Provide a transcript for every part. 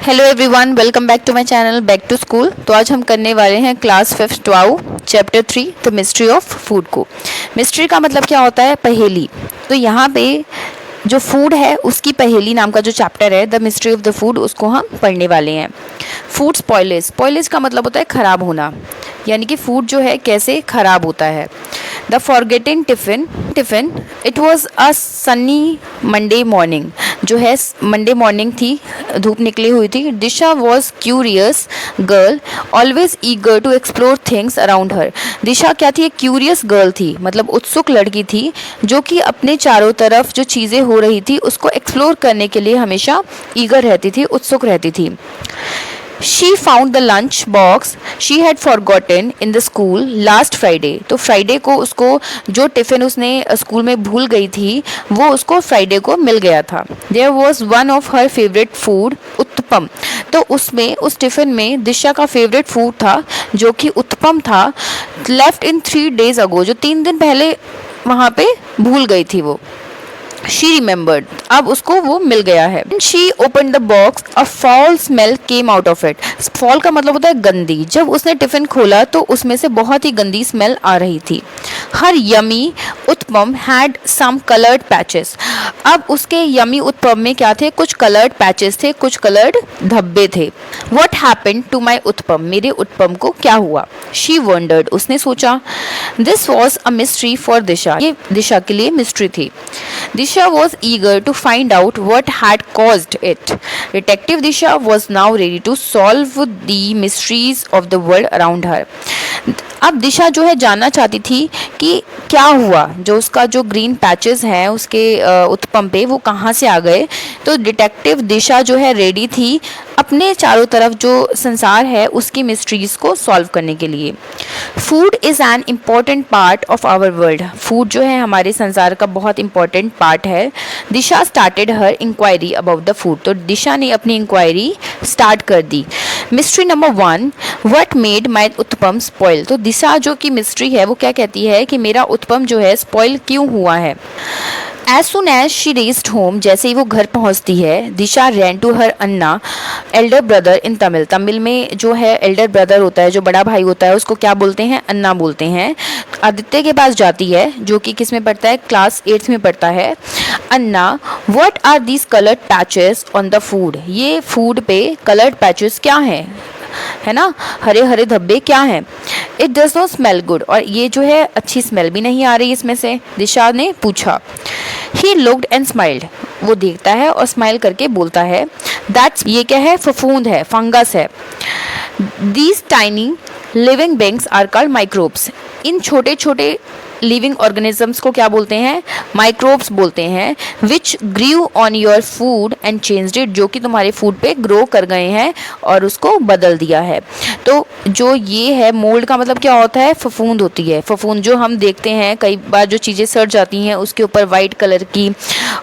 Hello everyone, welcome back to my channel back to school. तो आज हम करने वाले हैं class 5 12 chapter 3 the mystery of food को। मिस्ट्री का मतलब क्या होता है? पहेली। तो यहाँ पे जो फूड है उसकी पहेली नाम का जो चैप्टर है the mystery of the food, उसको हम पढ़ने वाले हैं। फूड स्पॉयलेज, स्पॉयलेज का मतलब होता है ख़राब होना, यानी कि फूड जो है कैसे ख़राब होता है। The forgetting tiffin it was a sunny Monday morning, जो है मंडे मॉर्निंग थी, धूप निकली हुई थी। Disha was curious girl always eager to explore things around her. Disha क्या थी? एक क्यूरियस गर्ल थी, मतलब उत्सुक लड़की थी जो कि अपने चारों तरफ जो चीज़ें हो रही थी उसको एक्सप्लोर करने के लिए हमेशा ईगर रहती थी, उत्सुक रहती थी। She found the lunch box she had forgotten in the school last Friday. तो फ्राइडे को उसको जो टिफ़िन उसने स्कूल में भूल गई थी वो उसको फ्राइडे को मिल गया था। There was one of her favorite food uttapam. तो उसमें उस टिफ़िन में दिशा का फेवरेट फूड था जो कि उत्तपम था। Left in 3 days ago, जो 3 दिन पहले वहाँ पे भूल गई थी वो। She remembered, अब उसको वो मिल गया है। She opened the box, a foul smell came out of it. Foul का मतलब होता है गंदी। जब उसने टिफिन खोला तो उसमें से बहुत ही गंदी स्मेल आ रही थी। Her yummy uttapam had some colored patches. अब उसके यमी उत्पम में क्या थे? कुछ colored patches थे, कुछ colored धब्बे थे। What happened to my uttapam? मेरे उत्पम को क्या हुआ? She wondered, उसने सोचा। This was a mystery for दिशा, ये दिशा के लिए मिस्ट्री थी। Disha was eager to find out what had caused it. Detective Disha was now ready to solve the mysteries of the world around her. अब दिशा जो है जानना चाहती थी कि क्या हुआ, जो उसका जो ग्रीन पैचेस हैं उसके उत्पम पे वो कहाँ से आ गए। तो डिटेक्टिव दिशा जो है रेडी थी अपने चारों तरफ जो संसार है उसकी मिस्ट्रीज को सॉल्व करने के लिए। Food is an important part of our world, food जो है हमारे संसार का बहुत इंपॉर्टेंट पार्ट है। Disha started her inquiry about the food, तो दिशा ने अपनी इंक्वायरी स्टार्ट कर दी। Mystery number 1, what made my uttapam spoil. तो दिशा जो की मिस्ट्री है वो क्या कहती है कि मेरा उत्पम जो है स्पॉइल क्यों हुआ है। As soon as she reached home, जैसे ही वो घर पहुंचती है, दिशा ran to her Anna Elder brother in Tamil. Tamil में जो है एल्डर ब्रदर होता है, जो बड़ा भाई होता है, उसको क्या बोलते हैं? अन्ना बोलते हैं। आदित्य के पास जाती है जो कि किस में पढ़ता है? क्लास 8th में पढ़ता है। Anna, what are these coloured patches on the food? ये फूड पे कलर्ड पैचेस क्या हैं, है ना, हरे हरे धब्बे क्या हैं? It does not smell good, और ये जो है अच्छी स्मेल भी नहीं आ रही इसमें से, दिशा ने पूछा। ही लुक्ड एंड स्माइल्ड, वो देखता है और स्माइल करके बोलता है दैट्स, ये क्या है? फफूंद है, फंगस है। These tiny living beings are called microbes. इन छोटे छोटे लिविंग ऑर्गेनिजम्स को क्या बोलते हैं? माइक्रोब्स बोलते हैं। Which grow on your food and changed it, जो कि तुम्हारे फूड पे ग्रो कर गए हैं और उसको बदल दिया है। तो जो ये है, मोल्ड का मतलब क्या होता है? फफूंद होती है। फफूंद जो हम देखते हैं कई बार, जो चीज़ें सड़ जाती हैं उसके ऊपर वाइट कलर की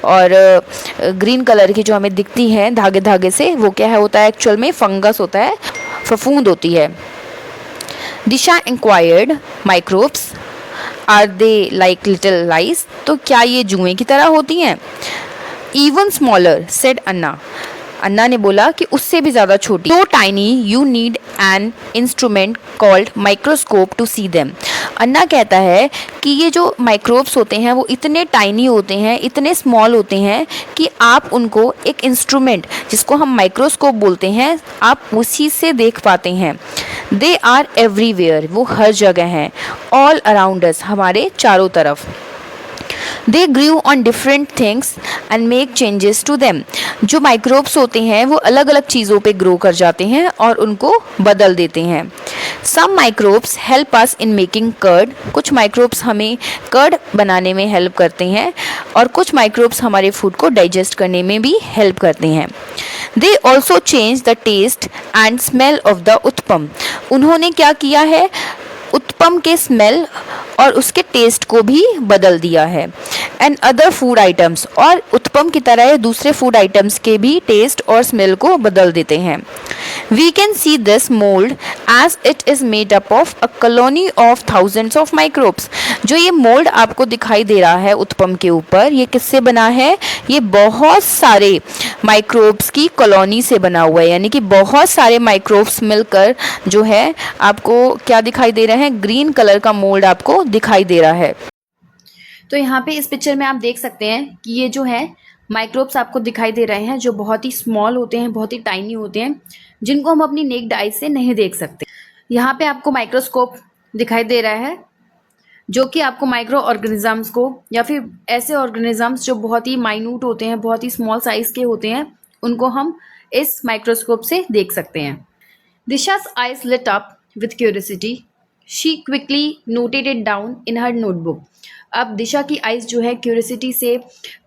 और ग्रीन कलर की जो हमें दिखती हैं धागे धागे से, वो क्या है होता है? एक्चुअल में फंगस होता है, फफूंद होती है। Disha inquired, microbes are they like little lice, तो क्या ये जुएं की तरह होती हैं? Even smaller said Anna, Anna ने बोला कि उससे भी ज़्यादा छोटी। तो tiny you need an instrument called microscope to see them. Anna कहता है कि ये जो माइक्रोब्स होते हैं वो इतने टाइनी होते हैं, इतने स्मॉल होते हैं कि आप उनको एक इंस्ट्रूमेंट, जिसको हम माइक्रोस्कोप बोलते हैं, आप उसी से देख पाते हैं। दे आर एवरीवेयर, वो हर जगह हैं। ऑल अराउंड अस, हमारे चारों तरफ। They grow on different things and make changes to them. जो माइक्रोब्स होते हैं वो अलग अलग चीज़ों पे ग्रो कर जाते हैं और उनको बदल देते हैं। Some microbes help us in making curd, कुछ माइक्रोब्स हमें कर्ड बनाने में हेल्प करते हैं और कुछ माइक्रोब्स हमारे फूड को डाइजेस्ट करने में भी हेल्प करते हैं। They also change the taste and smell of the uttapam, उन्होंने क्या किया है? उत्पम के स्मेल और उसके टेस्ट को भी बदल दिया है। एंड अदर फूड आइटम्स, और उत्पम की तरह दूसरे फूड आइटम्स के भी टेस्ट और स्मेल को बदल देते हैं। We can see this mold as it is made up of a colony of thousands of microbes. जो ये मोल्ड आपको दिखाई दे रहा है उत्पम के ऊपर, ये किससे बना है? ये बहुत सारे माइक्रोब्स की कॉलोनी से बना हुआ है, यानी कि बहुत सारे माइक्रोब्स मिलकर जो है आपको क्या दिखाई दे रहे हैं? ग्रीन कलर का मोल्ड आपको दिखाई दे रहा है। तो यहाँ पे इस पिक्चर में आप देख सकते हैं कि ये जो है माइक्रोब्स आपको दिखाई दे रहे हैं, जो बहुत ही स्मॉल होते हैं, बहुत ही टाइनी होते हैं, जिनको हम अपनी नेक्ड आई से नहीं देख सकते। यहाँ पे आपको माइक्रोस्कोप दिखाई दे रहा है, जो कि आपको माइक्रो ऑर्गेनिजम्स को या फिर ऐसे ऑर्गेनिजम्स जो बहुत ही माइन्यूट होते हैं, बहुत ही स्मॉल साइज के होते हैं, उनको हम इस माइक्रोस्कोप से देख सकते हैं। Disha's eyes lit up with curiosity. She quickly noted it down in her notebook. अब दिशा की आइज जो है क्यूरियोसिटी से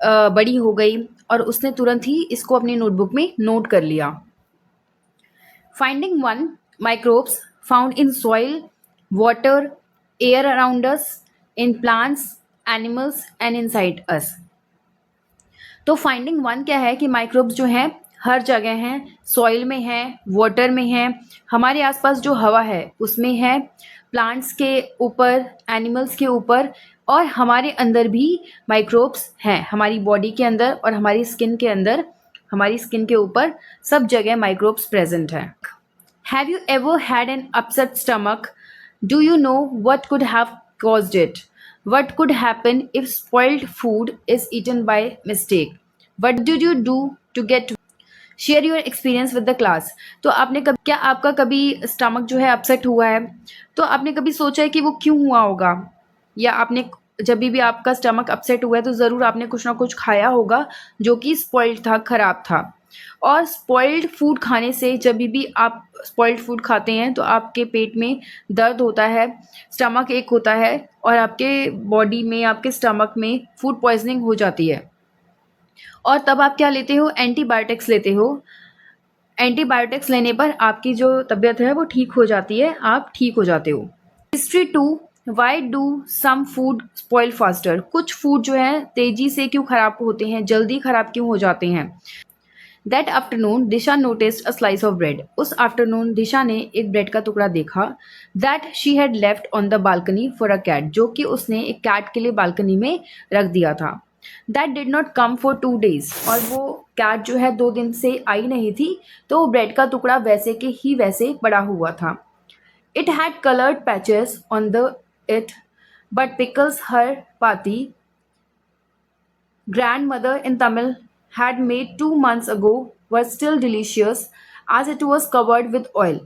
बड़ी हो गई और उसने तुरंत ही इसको अपनी नोटबुक में नोट कर लिया। Finding one microbes found in soil, water, air around us, in plants, animals and inside us. तो फाइंडिंग वन क्या है कि माइक्रोब्स जो हैं हर जगह हैं, सॉइल में है, वाटर में है, हमारे आसपास जो हवा है उसमें है, प्लांट्स के ऊपर, एनिमल्स के ऊपर, और हमारे अंदर भी माइक्रोब्स हैं, हमारी बॉडी के अंदर और हमारी स्किन के अंदर, हमारी स्किन के ऊपर सब जगह माइक्रोब्स प्रेजेंट हैं। Have you ever had an upset stomach? Do you no what could have caused it? What could happen if spoiled food is eaten by mistake? What did you do to get? Share your experience with the class. तो आपने कभी, क्या आपका कभी stomach जो है upset हुआ है? तो आपने कभी सोचा है कि वो क्यों हुआ होगा? या आपने जब भी आपका स्टमक अपसेट हुआ है तो ज़रूर आपने कुछ ना कुछ खाया होगा जो कि स्पॉइल्ड था, ख़राब था। और स्पॉइल्ड फूड खाने से, जब भी आप स्पॉइल्ड फूड खाते हैं तो आपके पेट में दर्द होता है, स्टमक एक होता है और आपके बॉडी में, आपके स्टमक में फूड पॉइजनिंग हो जाती है। और तब आप क्या लेते हो? एंटीबायोटिक्स लेते हो। एंटीबायोटिक्स लेने पर आपकी जो तबीयत है वो ठीक हो जाती है, आप ठीक हो जाते हो। History 2, why do some food spoil faster? कुछ फूड जो है तेजी से क्यों खराब होते हैं, जल्दी खराब क्यों हो जाते हैं? That afternoon Disha noticed a slice of bread. उस आफ्टरनून दिशा ने एक ब्रेड का टुकड़ा देखा। That she had left on the balcony for a cat, जो कि उसने एक कैट के लिए बालकनी में रख दिया था। That did not come for 2 days, और वो कैट जो है 2 दिन से आई नहीं थी, तो वो ब्रेड का टुकड़ा वैसे के ही वैसे पड़ा हुआ था। It had coloured patches on the it, but pickles her paati grandmother in Tamil had made 2 months ago were still delicious as it was covered with oil.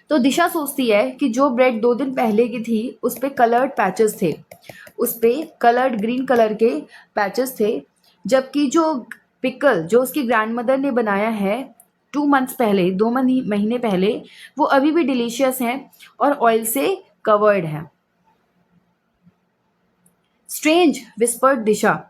तो दिशा सोचती है कि जो ब्रेड 2 दिन पहले की थी उस पे कलर्ड पैचेस थे, उस पे कलर्ड ग्रीन कलर के पैचेस थे, जबकि जो पिकल जो उसकी ग्रैंडमदर ने बनाया है 2 months पहले, 2 महीने पहले, वो अभी भी डिलीशियस हैं और ऑयल से कवर्ड है। Strange, whispered Disha,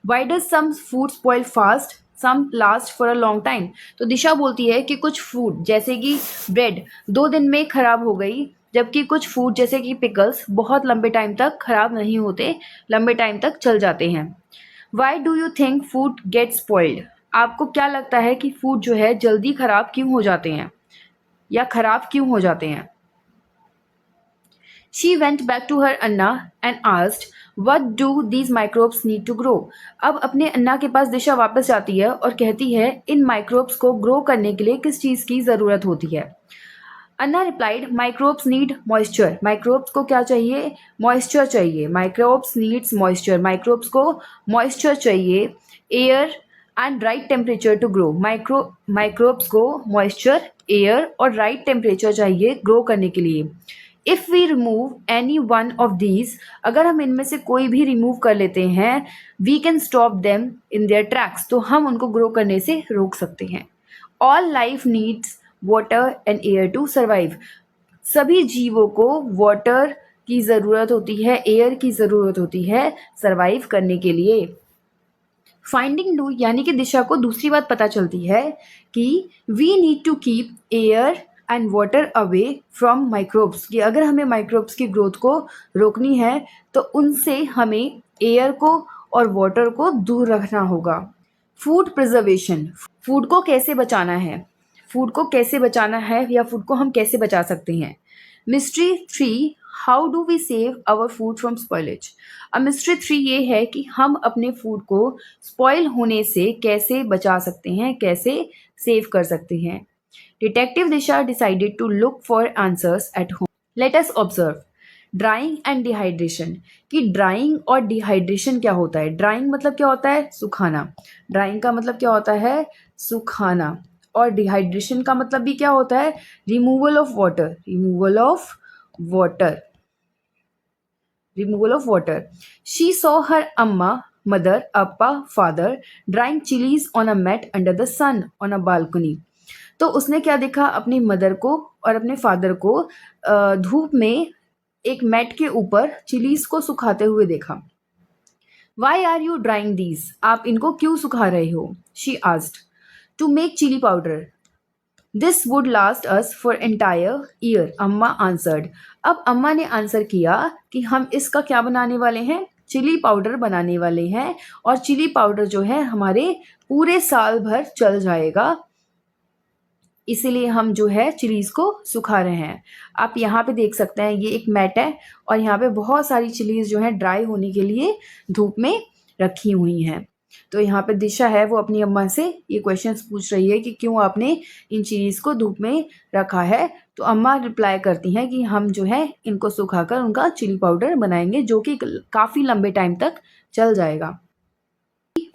why does some food spoil fast, some last for a long time? तो दिशा बोलती है कि कुछ फूड जैसे कि ब्रेड 2 दिन में खराब हो गई, जबकि कुछ फूड जैसे कि पिकल्स बहुत लंबे टाइम तक खराब नहीं होते, लंबे टाइम तक चल जाते हैं। Why do you think food gate spoiled? आपको क्या लगता है कि फूड जो है जल्दी खराब क्यों हो जाते हैं या खराब क्यों हो जाते हैं? She went back to her Anna and asked, "What do these microbes need to grow?" अब अपने अन्ना के पास दिशा वापस जाती है और कहती है इन माइक्रोब्स को ग्रो करने के लिए किस चीज़ की ज़रूरत होती है? Anna replied, microbes need moisture. Microbes को क्या चाहिए? मॉइस्चर चाहिए। Microbes needs moisture. माइक्रोब्स को मॉइस्चर चाहिए, air and right temperature to grow. Microbes को मॉइस्चर, एयर और राइट टेम्परेचर चाहिए ग्रो करने के लिए। If we remove any one of these, अगर हम इनमें से कोई भी रिमूव कर लेते हैं, we can stop them in their tracks, तो हम उनको ग्रो करने से रोक सकते हैं। All life needs water and air to survive. सभी जीवों को वाटर की ज़रूरत होती है, एयर की ज़रूरत होती है सर्वाइव करने के लिए। फाइंडिंग डू, यानी कि दिशा को दूसरी बात पता चलती है कि we need to keep air and water away from microbes, कि अगर हमें माइक्रोब्स की ग्रोथ को रोकनी है तो उनसे हमें एयर को और वाटर को दूर रखना होगा। फूड प्रिजर्वेशन, फूड को कैसे बचाना है? फूड को कैसे बचाना है या फूड को हम कैसे बचा सकते हैं। Mystery 3, how do we save our food from spoilage. अब मिस्ट्री 3 ये है कि हम अपने फूड को स्पॉइल होने से कैसे बचा सकते हैं, कैसे सेव कर सकते हैं। Detective Disha decided to look for answers at home. Let us observe drying and dehydration, कि ड्राइंग और डिहाइड्रेशन क्या होता है। ड्राइंग मतलब क्या होता है, सुखाना। ड्राइंग का मतलब क्या होता है, सुखाना। और डिहाइड्रेशन का मतलब भी क्या होता है, removal of water, removal of water, removal of water. She saw her amma, mother, appa, father drying chillies on a mat under the sun on a balcony. तो उसने क्या देखा, अपनी मदर को और अपने फादर को धूप में एक मैट के ऊपर चिलीज को सुखाते हुए देखा। Why are you drying these, आप इनको क्यों सुखा रहे हो। She asked. To make chilli powder, this would last us for entire year, Amma answered. अब अम्मा ने आंसर किया कि हम इसका क्या बनाने वाले हैं, चिली पाउडर बनाने वाले हैं, और चिली पाउडर जो है हमारे पूरे साल भर चल जाएगा, इसीलिए हम जो है चिलीज़ को सुखा रहे हैं। आप यहाँ पे देख सकते हैं ये एक मैट है और यहाँ पे बहुत सारी चिलीज़ जो है ड्राई होने के लिए धूप में रखी हुई हैं। तो यहाँ पे दिशा है वो अपनी अम्मा से ये क्वेश्चंस पूछ रही है कि क्यों आपने इन चिलीज़ को धूप में रखा है। तो अम्मा रिप्लाई करती हैं कि हम जो है इनको सुखाकर उनका चिली पाउडर बनाएंगे जो कि काफ़ी लंबे टाइम तक चल जाएगा।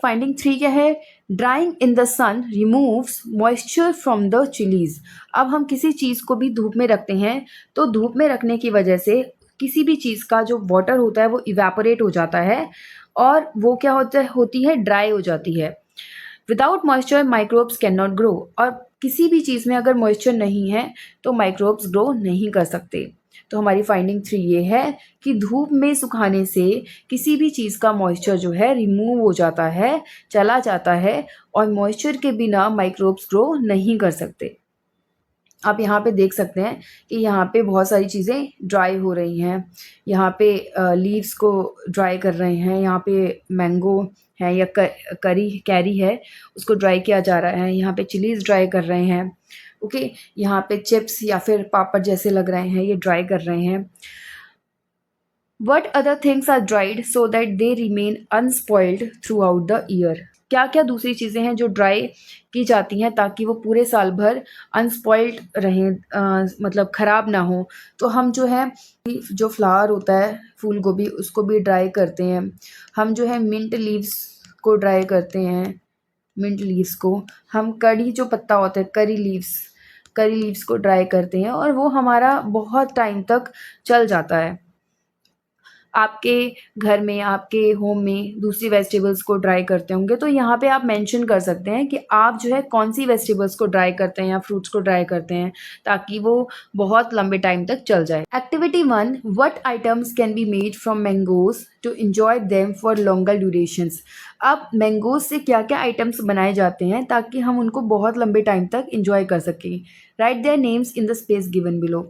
फाइंडिंग 3 क्या है, drying in the sun removes moisture from the chillies. अब हम किसी चीज़ को भी धूप में रखते हैं तो धूप में रखने की वजह से किसी भी चीज़ का जो वाटर होता है वो इवेपोरेट हो जाता है और वो क्या होती है, ड्राई हो जाती है। Without moisture microbes can not grow, और किसी भी चीज़ में अगर मॉइस्चर नहीं है तो माइक्रोब्स ग्रो नहीं कर सकते। तो हमारी फाइंडिंग 3 ये है कि धूप में सुखाने से किसी भी चीज़ का मॉइस्चर जो है रिमूव हो जाता है, चला जाता है, और मॉइस्चर के बिना माइक्रोब्स ग्रो नहीं कर सकते। आप यहाँ पे देख सकते हैं कि यहाँ पे बहुत सारी चीज़ें ड्राई हो रही हैं। यहाँ पे लीव्स को ड्राई कर रहे हैं, यहाँ पे मैंगो है या कैरी है उसको ड्राई किया जा रहा है, यहाँ पे चिलीज़ ड्राई कर रहे हैं। ओके, यहाँ पे चिप्स या फिर पापड़ जैसे लग रहे हैं, ये ड्राई कर रहे हैं। What other things are dried so that they remain unspoiled throughout the year. क्या क्या दूसरी चीज़ें हैं जो ड्राई की जाती हैं ताकि वो पूरे साल भर अनस्पॉइल्ड रहें, मतलब ख़राब ना हो। तो हम जो है जो फ्लावर होता है फूल गोभी उसको भी ड्राई करते हैं। हम जो है मिंट लीव्स को ड्राई करते हैं, मिंट लीव्स को। हम कड़ी जो पत्ता होता है करी लीव्स को ड्राई करते हैं और वो हमारा बहुत टाइम तक चल जाता है। आपके घर में, आपके होम में दूसरी वेजिटेबल्स को ड्राई करते होंगे तो यहाँ पे आप मेंशन कर सकते हैं कि आप जो है कौन सी वेजिटेबल्स को ड्राई करते हैं या फ्रूट्स को ड्राई करते हैं ताकि वो बहुत लंबे टाइम तक चल जाए। Activity 1, what items can be made from mangoes to enjoy them for longer durations. अब मैंगोज से क्या क्या आइटम्स बनाए जाते हैं ताकि हम उनको बहुत लंबे टाइम तक इंजॉय कर सकें। Right their names in the space given below.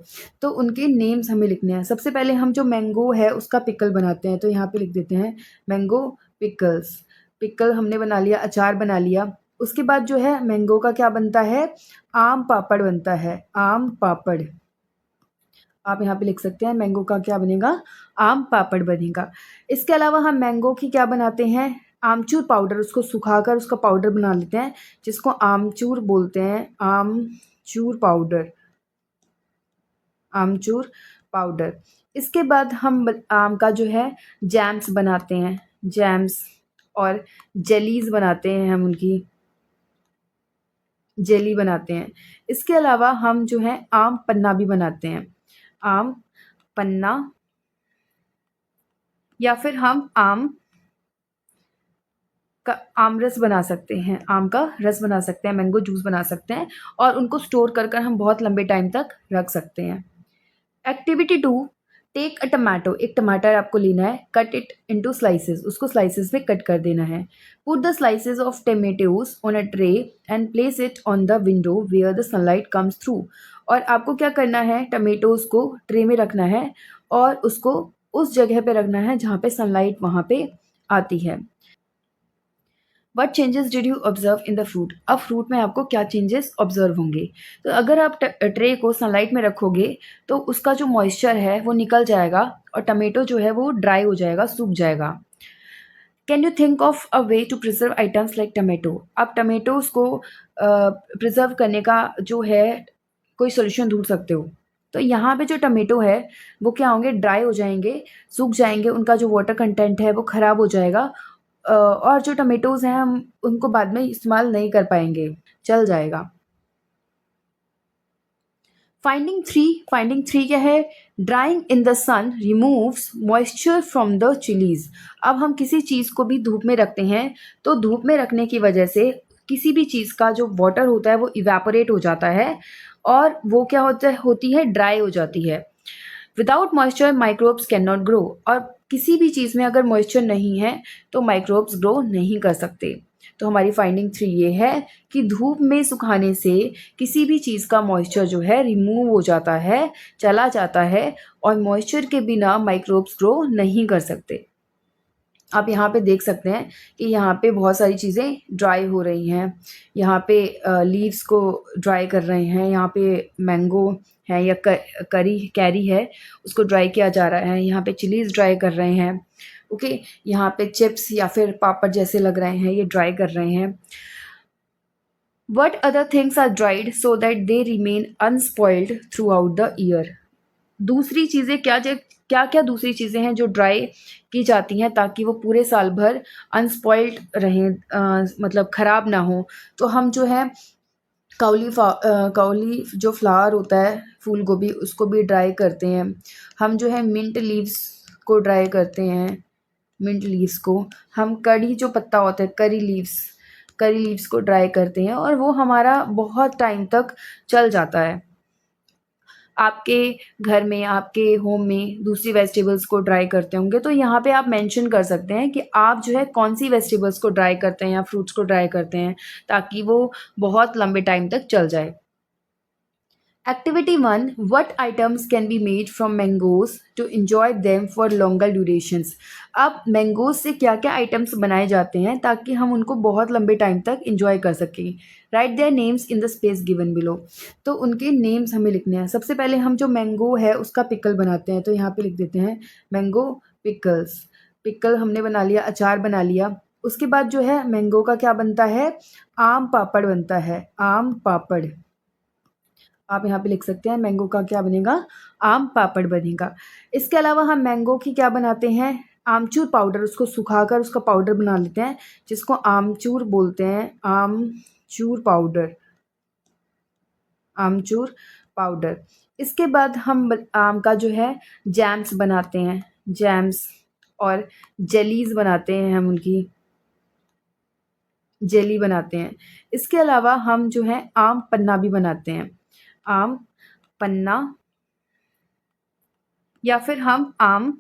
तो उनके नेम्स हमें लिखने हैं। सबसे पहले हम जो मैंगो है उसका पिकल बनाते हैं, तो यहाँ पे लिख देते हैं मैंगो पिकल्स। पिकल हमने बना लिया, अचार बना लिया। उसके बाद जो है मैंगो का क्या बनता है, आम पापड़ बनता है, आम पापड़। आप यहाँ पे लिख सकते हैं मैंगो का क्या बनेगा, आम पापड़ बनेगा। इसके अलावा हम मैंगो की क्या बनाते हैं, आमचूर पाउडर, उसको सुखाकर उसका पाउडर बना लेते हैं जिसको आमचूर बोलते हैं, आमचूर पाउडर, आमचूर पाउडर। इसके बाद हम आम का जो है जैम्स बनाते हैं, जैम्स, और जेलीज बनाते हैं, हम उनकी जेली बनाते हैं। इसके अलावा हम जो है आम पन्ना भी बनाते हैं, आम पन्ना, या फिर हम आम का आम रस बना सकते हैं, आम का रस बना सकते हैं, मैंगो जूस बना सकते हैं, और उनको स्टोर कर कर हम बहुत लंबे टाइम तक रख सकते हैं। एक्टिविटी 2, टेक अ टमाटो, एक टमाटर आपको लेना है, कट इट इनटू स्लाइसेस, उसको स्लाइसेस में कट कर देना है। Put the slices of tomatoes on a tray and place it on the window where the sunlight comes through. और आपको क्या करना है, टमेटोज को ट्रे में रखना है और उसको उस जगह पे रखना है जहाँ पे सनलाइट वहाँ पे आती है। What changes did you observe in the fruit? अब फ्रूट में आपको क्या चेंजेस ऑब्जर्व होंगे? तो अगर आप ट्रे को सनलाइट में रखोगे तो उसका जो मॉइस्चर है वो निकल जाएगा और टमेटो जो है वो ड्राई हो जाएगा, सूख जाएगा। Can you think of a way to preserve items like tomato? आप टमेटोज को प्रिजर्व करने का जो है कोई सोल्यूशन ढूंढ सकते हो। तो यहाँ पे जो टमेटो है वो क्या होंगे, ड्राई हो जाएंगे, सूख जाएंगे, उनका जो वाटर कंटेंट है वो ख़राब हो जाएगा और जो टमेटोज़ हैं हम उनको बाद में इस्तेमाल नहीं कर पाएंगे, चल जाएगा। फाइंडिंग थ्री क्या है? Drying in the sun removes moisture from the chillies. अब हम किसी चीज़ को भी धूप में रखते हैं तो धूप में रखने की वजह से किसी भी चीज़ का जो वाटर होता है वो इवेपोरेट हो जाता है और वो क्या होती है, ड्राई हो जाती है। Without moisture microbes can not grow. और किसी भी चीज़ में अगर मॉइस्चर नहीं है तो माइक्रोब्स ग्रो नहीं कर सकते। तो हमारी फाइंडिंग थ्री ये है कि धूप में सुखाने से किसी भी चीज़ का मॉइस्चर जो है रिमूव हो जाता है, चला जाता है और मॉइस्चर के बिना माइक्रोब्स ग्रो नहीं कर सकते। आप यहाँ पे देख सकते हैं कि यहाँ पे बहुत सारी चीज़ें ड्राई हो रही हैं। यहाँ पे लीव्स को ड्राई कर रहे हैं, यहाँ पे मैंगो है या कैरी है उसको ड्राई किया जा रहा है, यहाँ पे चिलीज़ ड्राई कर रहे हैं। ओके, यहाँ पे चिप्स या फिर पापड़ जैसे लग रहे हैं, ये ड्राई कर रहे हैं। What other things are dried so that they remain unspoiled throughout the year? दूसरी चीज़ें क्या क्या दूसरी चीज़ें हैं जो ड्राई की जाती हैं ताकि वो पूरे साल भर अनस्पॉइल्ड रहें, मतलब ख़राब ना हो? तो हम जो है काउली जो फ्लावर होता है, फूल गोभी, उसको भी ड्राई करते हैं। हम जो है मिंट लीव्स को ड्राई करते हैं, मिंट लीव्स को हम कड़ी जो पत्ता होता है करी लीव्स को ड्राई करते हैं और वो हमारा बहुत टाइम तक चल जाता है। आपके घर में, आपके होम में दूसरी वेजिटेबल्स को ड्राई करते होंगे तो यहाँ पे आप मेंशन कर सकते हैं कि आप जो है कौन सी वेजिटेबल्स को ड्राई करते हैं या फ्रूट्स को ड्राई करते हैं ताकि वो बहुत लंबे टाइम तक चल जाए। Activity 1. What items can be made from mangoes to enjoy them for longer durations? अब मैंगोज से क्या क्या आइटम्स बनाए जाते हैं ताकि हम उनको बहुत लंबे टाइम तक इंजॉय कर सकें? Right their names in the space given below. तो उनके नेम्स हमें लिखने हैं। सबसे पहले हम जो मैंगो है उसका पिकल बनाते हैं, तो यहाँ पे लिख देते हैं मैंगो पिकल्स। पिकल हमने बना लिया, अचार बना लिया। उसके बाद जो है मैंगो का क्या बनता है, आम पापड़ बनता है, आम पापड़। आप यहाँ पे लिख सकते हैं मैंगो का क्या बनेगा, आम पापड़ बनेगा। इसके अलावा हम मैंगो की क्या बनाते हैं, आमचूर पाउडर, उसको सुखाकर उसका पाउडर बना लेते हैं जिसको आमचूर बोलते हैं, आमचूर पाउडर, आमचूर पाउडर। इसके बाद हम आम का जो है जैम्स बनाते हैं, जैम्स और जेलीज बनाते हैं, हम उनकी जेली बनाते हैं। इसके अलावा हम जो है आम पन्ना भी बनाते हैं, आम पन्ना, या फिर हम आम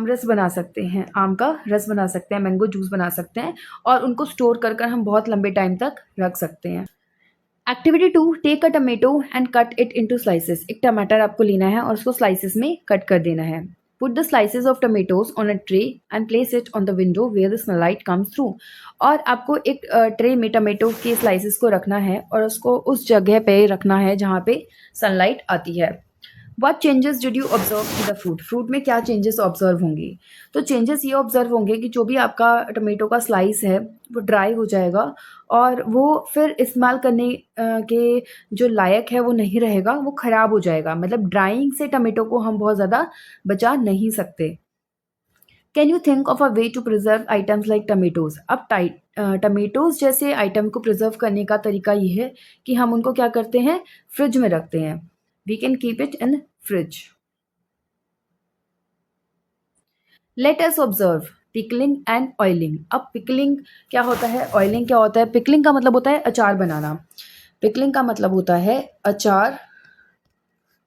रस बना सकते हैं, आम का रस बना सकते हैं, मैंगो जूस बना सकते हैं और उनको स्टोर कर कर हम बहुत लंबे टाइम तक रख सकते हैं। Activity 2. Take a tomato and cut it into slices. एक टमाटर आपको लेना है और उसको स्लाइसेस में कट कर देना है। Put the slices of tomatoes on a tray and place it on the window where the sunlight comes through. और आपको एक ट्रे में टमेटो के स्लाइसेस को रखना है और उसको उस जगह पे रखना है जहाँ पे सनलाइट आती है। What changes did you observe in the fruit? Fruit में क्या चेंजेस ऑब्जर्व होंगे? तो चेंजेस ये ऑब्जर्व होंगे कि जो भी आपका टमेटो का स्लाइस है वो ड्राई हो जाएगा और वो फिर इस्तेमाल करने के जो लायक है वो नहीं रहेगा, वो ख़राब हो जाएगा। मतलब ड्राइंग से टमेटो को हम बहुत ज़्यादा बचा नहीं सकते। Can you think of a way to preserve items like tomatoes? अब टमेटोज़ जैसे आइटम को प्रिजर्व करने का तरीका ये है कि हम उनको क्या करते हैं, फ्रिज में रखते हैं। We can keep it in fridge. Let us observe pickling and oiling. अब pickling क्या होता है, oiling क्या होता है? pickling का मतलब होता है अचार बनाना, pickling का मतलब होता है अचार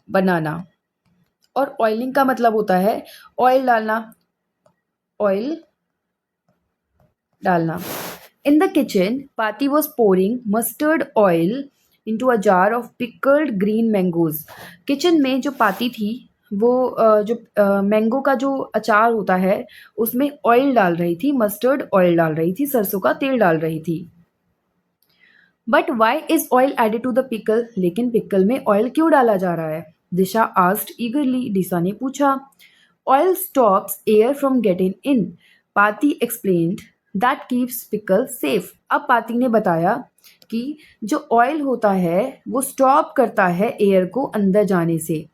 बनाना और oiling का मतलब होता है ऑयल डालना, ऑयल डालना। In the kitchen, Pati was pouring mustard oil into a jar of pickled green mangoes. Kitchen में जो पाती थी वो जो मैंगो का जो अचार होता है उसमें ऑयल डाल रही थी, मस्टर्ड ऑयल डाल रही थी, सरसों का तेल डाल रही थी। But why is oil added to the pickle? लेकिन पिकल में ऑयल क्यों डाला जा रहा है? दिशा आस्क्ड ईगरली। दिशा ने पूछा। Oil stops air from getting in. Paati explained that keeps pickle safe. अब पाती ने बताया कि जो ऑयल होता है वो स्टॉप करता है एयर को अंदर जाने से।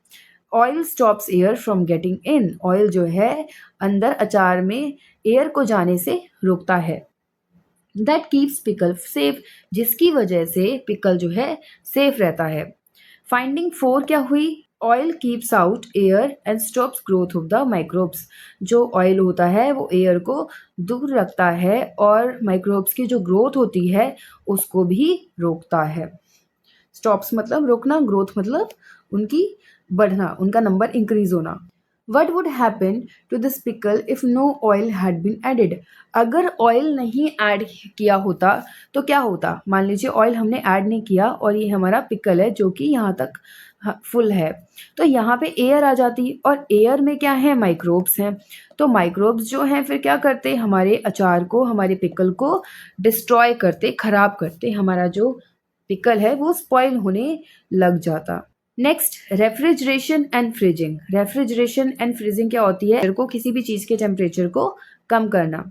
Oil stops air from getting in. Oil जो है अंदर अचार में एयर को जाने से रोकता है। दैट कीप्स पिकल सेफ, जिसकी वजह से पिकल जो है सेफ रहता है। फाइंडिंग 4 क्या हुई? Oil keeps out air and stops growth of the microbes. जो ऑयल होता है वो एयर को दूर रखता है और माइक्रोब्स की जो ग्रोथ होती है उसको भी रोकता है। स्टॉप्स मतलब रोकना, ग्रोथ मतलब उनकी बढ़ना, उनका नंबर इंक्रीज होना। What would happen to this pickle if no oil had been added? अगर ऑयल नहीं ऐड किया होता तो क्या होता? मान लीजिए ऑयल हमने ऐड नहीं किया और ये हमारा पिकल है जो कि यहाँ तक फुल है, तो यहाँ पे एयर आ जाती और एयर में क्या है? माइक्रोब्स हैं। तो माइक्रोब्स जो हैं फिर क्या करते? हमारे अचार को, हमारे पिकल को डिस्ट्रॉय करते, खराब करते। हमारा जो पिकल है वो स्पॉइल होने लग जाता। Next, refrigeration and freezing. Refrigeration and freezing क्या होती है? को किसी भी चीज़ के टेम्परेचर को कम करना।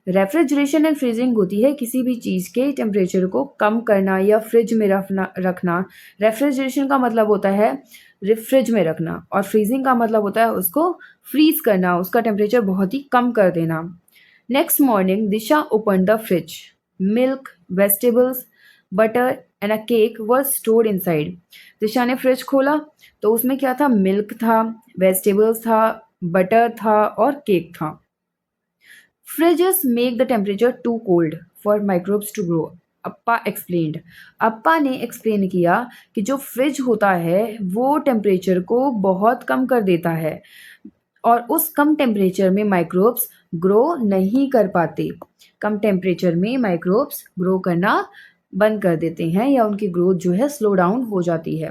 रेफ्रिजरेशन एंड फ्रीजिंग होती है किसी भी चीज़ के टेम्परेचर को कम करना या फ्रिज में रखना। रेफ्रिजरेशन का मतलब होता है फ्रिज में रखना और फ्रीजिंग का मतलब होता है उसको फ्रीज करना, उसका टेम्परेचर बहुत ही कम कर देना। Next morning Disha open the fridge. Milk, vegetables, butter and a cake were stored inside. Disha ने फ्रिज खोला तो उसमें क्या था? मिल्क था, वेजिटेबल्स था, बटर था और केक था। Fridges make the temperature too cold for microbes to grow. Appa explained. Appa ने एक्सप्लेन किया कि जो फ्रिज होता है वो टेम्परेचर को बहुत कम कर देता है और उस कम टेम्परेचर में माइक्रोब्स ग्रो नहीं कर पाते। कम टेम्परेचर में माइक्रोब्स ग्रो करना बंद कर देते हैं या उनकी ग्रोथ जो है स्लो डाउन हो जाती है।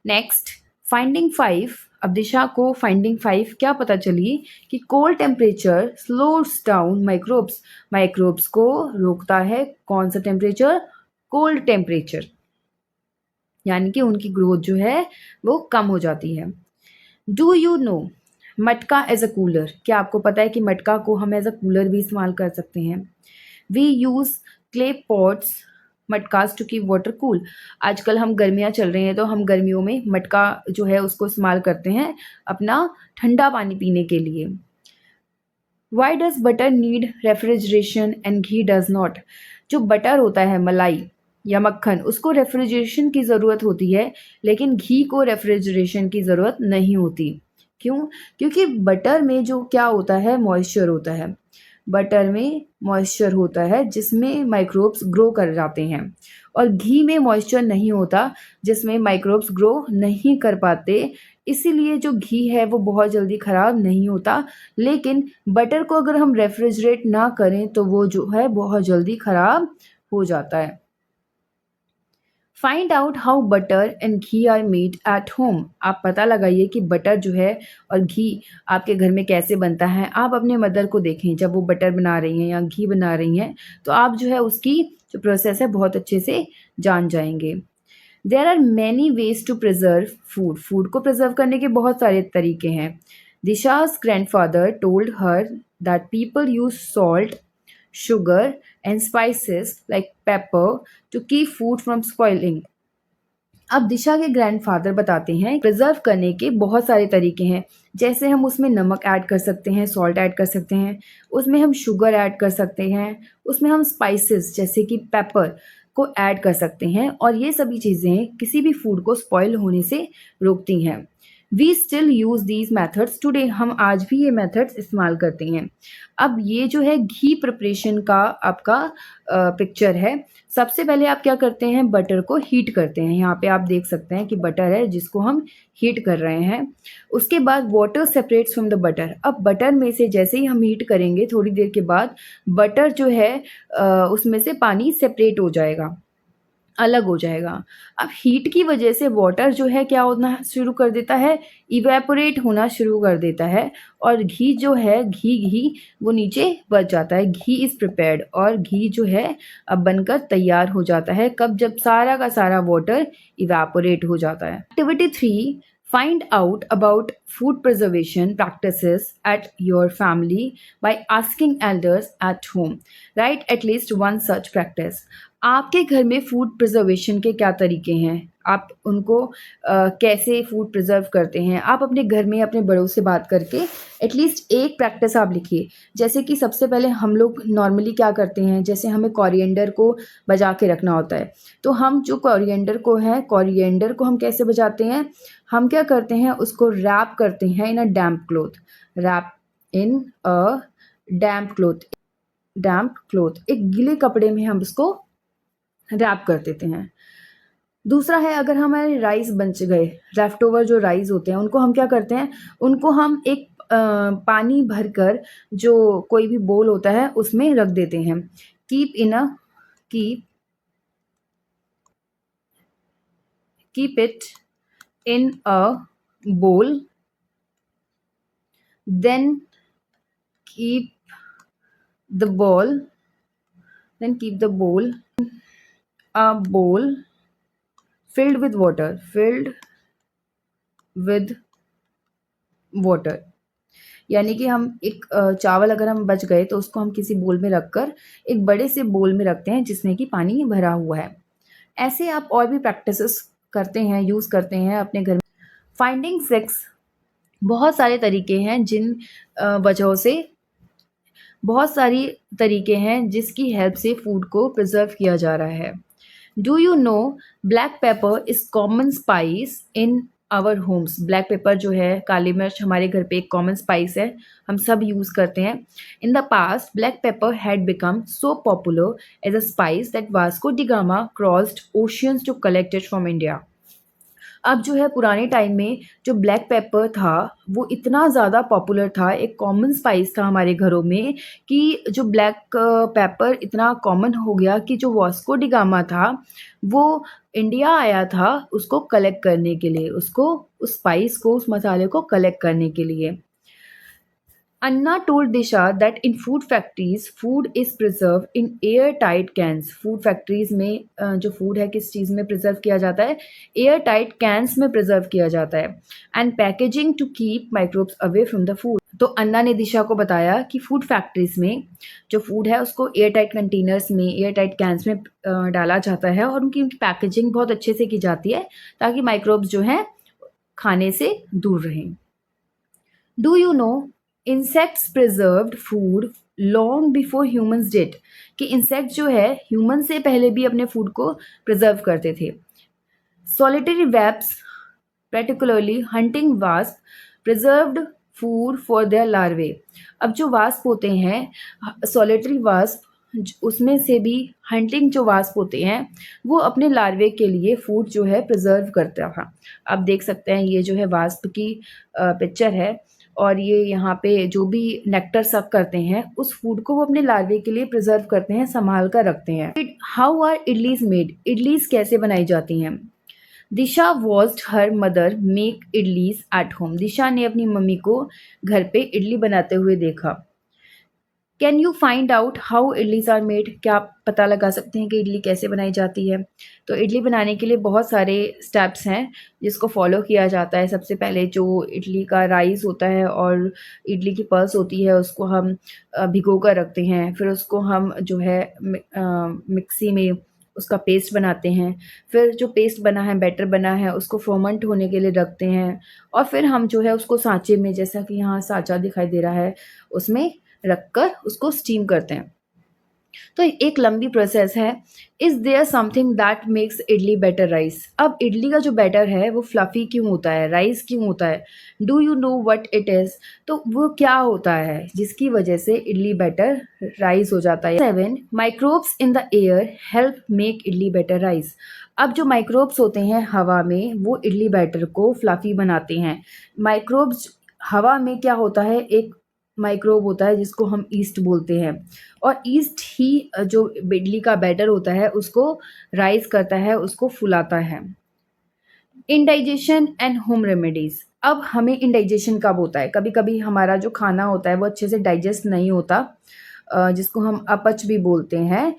Next, finding 5। अब दिशा को फाइंडिंग 5 क्या पता चली कि cold temperature slows down microbes. Microbes को रोकता है कौन सा टेम्परेचर? कोल्ड टेम्परेचर, यानी कि उनकी ग्रोथ जो है वो कम हो जाती है। डू यू नो मटका एज अ कूलर? क्या आपको पता है कि मटका को हम एज अ कूलर भी इस्तेमाल कर सकते हैं? We use clay pots matkas to keep water cool. आजकल हम गर्मियाँ चल रही हैं तो हम गर्मियों में मटका जो है उसको इस्तेमाल करते हैं अपना ठंडा पानी पीने के लिए। Why does butter need refrigeration and ghee does not? जो बटर होता है, मलाई या मक्खन, उसको रेफ्रिजरेशन की ज़रूरत होती है लेकिन घी को रेफ्रिजरेशन की ज़रूरत नहीं होती। क्यों? क्योंकि बटर में जो क्या होता है? मॉइस्चर होता है। बटर में मॉइस्चर होता है जिसमें माइक्रोब्स ग्रो कर जाते हैं और घी में मॉइस्चर नहीं होता जिसमें माइक्रोब्स ग्रो नहीं कर पाते। इसीलिए जो घी है वो बहुत जल्दी ख़राब नहीं होता, लेकिन बटर को अगर हम रेफ्रिजरेट ना करें तो वो जो है बहुत जल्दी ख़राब हो जाता है। Find out how butter and ghee are made at home. आप पता लगाइए कि बटर जो है और घी आपके घर में कैसे बनता है। आप अपने मदर को देखें जब वो बटर बना रही हैं या घी बना रही हैं तो आप जो है उसकी जो प्रोसेस है बहुत अच्छे से जान जाएंगे। There are many ways to preserve food. Food को प्रिजर्व करने के बहुत सारे तरीके हैं। Disha's grandfather told her that people use salt, sugar and spices like pepper to keep food from spoiling। अब दिशा के ग्रैंडफादर बताते हैं प्रिजर्व करने के बहुत सारे तरीके हैं। जैसे हम उसमें नमक ऐड कर सकते हैं, सॉल्ट ऐड कर सकते हैं, उसमें हम शुगर ऐड कर सकते हैं, उसमें हम स्पाइसेस जैसे कि पेपर को ऐड कर सकते हैं और ये सभी चीज़ें किसी भी फूड को स्पॉइल होने से रोकती हैं। We still use these methods today. हम आज भी ये मेथड्स इस्तेमाल करते हैं। अब ये जो है घी प्रिपरेशन का आपका पिक्चर है। सबसे पहले आप क्या करते हैं? बटर को हीट करते हैं। यहाँ पे आप देख सकते हैं कि बटर है जिसको हम हीट कर रहे हैं। उसके बाद water separates from the butter. अब बटर में से जैसे ही हम हीट करेंगे थोड़ी देर के बाद बटर जो है उसमें से पानी सेपरेट हो जाएगा। अलग हो जाएगा। अब हीट की वजह से वाटर जो है क्या होना शुरू कर देता है, इवेपोरेट होना शुरू कर देता है, और घी जो है घी वो नीचे बच जाता है। घी इज़ प्रिपेयर्ड, और घी जो है अब बनकर तैयार हो जाता है कब, जब सारा का सारा वाटर इवेपोरेट हो जाता है। Activity 3, find out about food preservation practices at your family by asking elders at home. Write at least one such practice. आपके घर में फूड प्रिजर्वेशन के क्या तरीके हैं, आप उनको कैसे फूड प्रिजर्व करते हैं। आप अपने घर में अपने बड़ों से बात करके एटलीस्ट एक प्रैक्टिस आप लिखिए। जैसे कि सबसे पहले हम लोग नॉर्मली क्या करते हैं, जैसे हमें कोरिएंडर को बजा के रखना होता है, तो हम जो कोरिएंडर को हम कैसे बजाते हैं, हम क्या करते हैं, उसको रैप करते हैं in a damp cloth. Wrap in a damp cloth, एक गीले कपड़े में हम उसको रैप कर देते हैं। दूसरा है, अगर हमारे राइस बच गए, लेफ्ट ओवर जो राइस होते हैं, उनको हम क्या करते हैं, उनको हम एक पानी भरकर जो कोई भी बोल होता है उसमें रख देते हैं। कीप इट इन अ बोल, then keep the bowl a bowl filled with water। यानी कि हम एक चावल अगर हम बच गए तो उसको हम किसी बोल में रखकर एक बड़े से बोल में रखते हैं जिसमें कि पानी भरा हुआ है। ऐसे आप और भी प्रैक्टिसेस करते हैं, यूज़ करते हैं अपने घर में। फाइंडिंग 6, बहुत सारे तरीके हैं बहुत सारी तरीके हैं जिसकी हेल्प से फूड को प्रिजर्व किया जा रहा है। Do you know black pepper is common spice in our homes. Black pepper जो है, काली मिर्च, हमारे घर पे एक कॉमन स्पाइस है, हम सब यूज़ करते हैं। In the past black pepper had become so popular as a spice that Vasco da Gama crossed oceans to collect it from India. अब जो है पुराने टाइम में जो ब्लैक पेपर था वो इतना ज़्यादा पॉपुलर था, एक कॉमन स्पाइस था हमारे घरों में, कि जो ब्लैक पेपर इतना कॉमन हो गया कि जो वास्को डी गामा था वो इंडिया आया था उसको कलेक्ट करने के लिए, उसको उस स्पाइस को, उस मसाले को कलेक्ट करने के लिए। Anna told Disha that in food factories, food is preserved in airtight cans. Food factories में जो food है किस चीज़ में preserve किया जाता है, airtight cans में preserve किया जाता है, and packaging to keep microbes away from the food. तो अन्ना ने दिशा को बताया कि फूड फैक्ट्रीज में जो फूड है उसको एयरटाइट कंटेनर्स में, एयरटाइट कैंस में डाला जाता है, और उनकी पैकेजिंग बहुत अच्छे से की जाती है ताकि माइक्रोब्स जो हैं खाने से दूर रहें। Do you no insects preserved food long before humans did, कि इंसेक्ट जो है ह्यूमन से पहले भी अपने फूड को प्रिजर्व करते थे। Solitary wasps, particularly hunting wasp, preserved food for their larvae. अब जो वास्प होते हैं, सॉलिटरी वास्प, उसमें से भी हंटिंग जो वास्प होते हैं वो अपने लार्वे के लिए फूड जो है प्रिजर्व करता था। आप देख सकते हैं ये जो है वास्प की पिक्चर है, और ये यहाँ पे जो भी नेक्टर सक करते हैं उस फूड को वो अपने लार्वे के लिए प्रिजर्व करते हैं, संभाल कर रखते हैं। How are idlis made, idlis कैसे बनाई जाती हैं। Disha watched her mother make idlis at home. Disha ने अपनी मम्मी को घर पे इडली बनाते हुए देखा। Can you find out how idlis are made, क्या आप पता लगा सकते हैं कि इडली कैसे बनाई जाती है। तो इडली बनाने के लिए बहुत सारे स्टेप्स हैं जिसको फॉलो किया जाता है। सबसे पहले जो इडली का राइस होता है और इडली की पल्स होती है उसको हम भिगो कर रखते हैं, फिर उसको हम जो है मिक्सी में उसका पेस्ट बनाते हैं, फिर जो पेस्ट बना है, बैटर बना है, उसको फर्मेंट होने के लिए रखते हैं, और फिर हम जो है उसको सांचे में, जैसा कि यहाँ सांचा दिखाई दे रहा है, उसमें रखकर उसको स्टीम करते हैं। तो एक लंबी प्रोसेस है। Is there something that makes idli better rice. अब इडली का जो बैटर है वो फ्लफी क्यों होता है, राइस क्यों होता है। Do you know what it is, तो वो क्या होता है जिसकी वजह से इडली बेटर राइस हो जाता है। 7 microbes in the air help make idli better rice. अब जो माइक्रोब्स होते हैं हवा में वो इडली बैटर को फ्लफी बनाते हैं। माइक्रोब्स हवा में क्या होता है, एक माइक्रोब होता है जिसको हम ईस्ट बोलते हैं, और ईस्ट ही जो इडली का बैटर होता है उसको राइज करता है, उसको फुलाता है। Indigestion and home remedies. अब हमें इंडाइजेशन कब होता है? कभी कभी हमारा जो खाना होता है वो अच्छे से डाइजेस्ट नहीं होता, जिसको हम अपच भी बोलते हैं।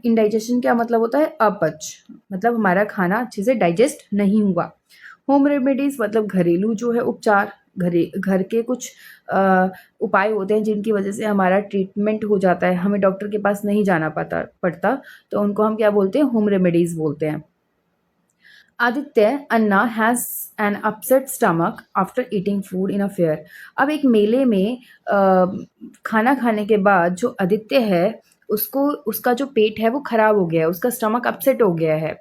इंडाइजेशन क्या मतलब होता है? अपच, मतलब हमारा खाना अच्छे से डाइजेस्ट नहीं हुआ। होम रेमेडीज मतलब घरेलू जो है उपचार, घर के कुछ उपाय होते हैं जिनकी वजह से हमारा ट्रीटमेंट हो जाता है, हमें डॉक्टर के पास नहीं जाना पड़ता, तो उनको हम क्या बोलते हैं? होम रेमेडीज बोलते हैं। Aditya, Anna has an upset stomach after eating food in a fair. अब एक मेले में खाना खाने के बाद जो आदित्य है उसको, उसका जो पेट है वो खराब हो गया है, उसका स्टमक अपसेट हो गया है।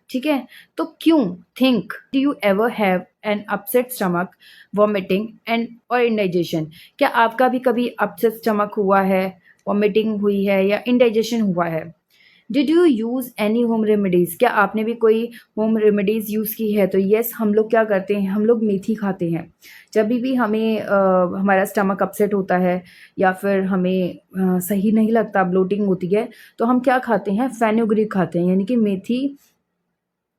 ठीक है, तो क्यों? Think, do you ever have an upset stomach, vomiting and और इंडाइजेशन? क्या आपका भी कभी अपसेट स्टमक हुआ है, वॉमिटिंग हुई है या इंडाइजेशन हुआ है? Did you use any home remedies? क्या आपने भी कोई होम रेमेडीज़ यूज़ की है? तो येस, हम लोग क्या करते हैं, हम लोग मेथी खाते हैं। जब भी हमें हमारा स्टमक अपसेट होता है या फिर हमें सही नहीं लगता, ब्लोटिंग होती है, तो हम क्या खाते हैं? फेनुग्रीक खाते हैं, यानी कि मेथी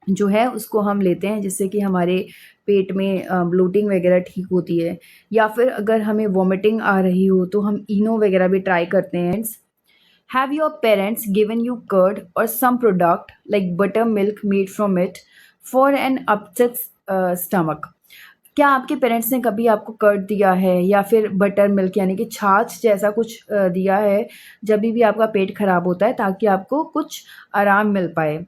जो है उसको हम लेते हैं जिससे कि हमारे पेट में ब्लोटिंग वगैरह ठीक होती है। या फिर अगर हमें वॉमिटिंग आ रही हो तो हम इनो वगैरह भी ट्राई करते हैं। Have your parents given you curd or some product like buttermilk made from it for an upset stomach? क्या आपके पेरेंट्स ने कभी आपको कर्ड दिया है या फिर बटर मिल्क यानी कि छाछ जैसा कुछ दिया है जब भी आपका पेट खराब होता है, ताकि आपको कुछ आराम मिल पाए?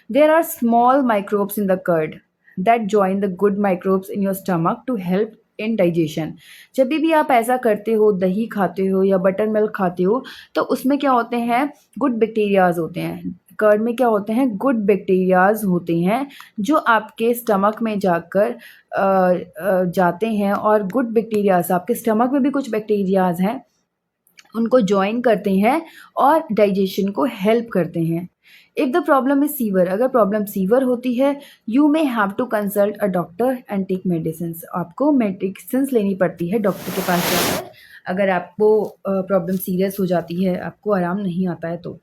There are small microbes in the curd that join the good microbes in your stomach to help in digestion. जब भी आप ऐसा करते हो, दही खाते हो या बटर मिल्क खाते हो, तो उसमें क्या होते हैं? गुड बैक्टीरियाज होते हैं। कर्ड में क्या होते हैं? गुड बैक्टीरियाज होते हैं जो आपके स्टमक में जाकर जाते हैं, और गुड बैक्टीरियाज, आपके स्टमक में भी कुछ बैक्टीरियाज हैं, उनको ज्वाइन करते हैं और डाइजेशन को हेल्प करते हैं। If the problem is severe, अगर प्रॉब्लम सीवर होती है, you may have to consult a doctor and take medicine. आपको मेडिसिन लेनी पड़ती है डॉक्टर के पास जाकर, अगर आपको प्रॉब्लम सीरियस हो जाती है, आपको आराम नहीं आता है तो।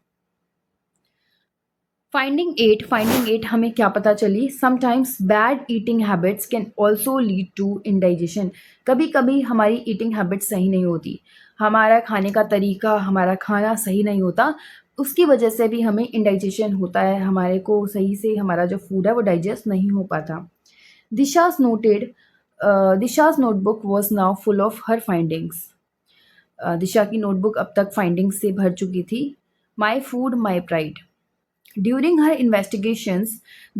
फाइंडिंग एट हमें क्या पता चली? Sometimes bad eating habits can also lead to indigestion. कभी कभी हमारी ईटिंग हैबिट्स सही नहीं होती, हमारा खाने का तरीका, हमारा खाना सही नहीं होता, उसकी वजह से भी हमें इंडाइजेशन होता है, हमारे को सही से हमारा जो फूड है वो डाइजेस्ट नहीं हो पाता। Disha's noted Disha's notebook was now full of her findings. Disha की नोटबुक अब तक फाइंडिंग्स से भर चुकी थी। My food my pride. During her investigations,